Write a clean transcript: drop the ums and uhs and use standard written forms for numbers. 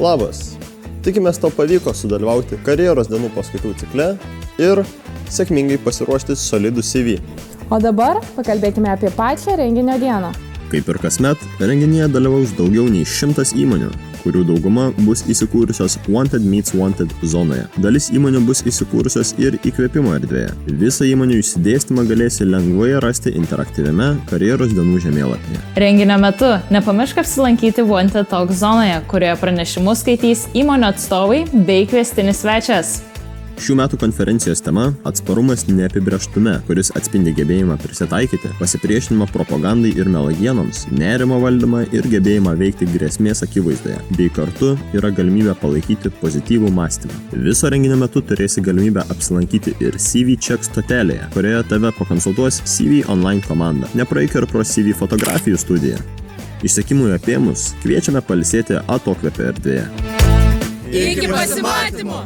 Labas! Tikimės tau pavyko sudalyvauti karjeros dienų paskaitų cikle ir sėkmingai pasiruošti solidų CV. O dabar pakalbėkime apie pačią renginio dieną. Kaip ir kasmet, renginyje dalyvaus daugiau nei 100 įmonių, kurių dauguma bus įsikūrusios Wanted Meets Wanted zonoje. Dalis įmonių bus įsikūrusios ir įkvėpimo erdvėje. Visą įmonių išsidėstymą galėsi lengvai rasti interaktyviame karjeros dienų žemėlapyje. Renginio metu nepamiršk apsilankyti Wanted Talk zonoje, kurioje pranešimus skaitys įmonių atstovai bei kviestinis svečias. Šių metų konferencijos tema – atsparumas neapibrėžtume, kuris atspindi gebėjimą prisitaikyti, pasipriešinimą propagandai ir melagienoms, nerimo valdymą ir gebėjimą veikti grėsmės akivaizdoje, bei kartu yra galimybė palaikyti pozityvų mąstymą. Viso renginio metu turėsi galimybę apsilankyti ir CV Check stotelėje, kurioje tave pakonsultuos CV Online komanda. Nepraeik ir pro CV fotografijų studiją. Išsekimui apėmus, kviečiame pailsėti atokvėpio erdvėje. Iki pasimatymo!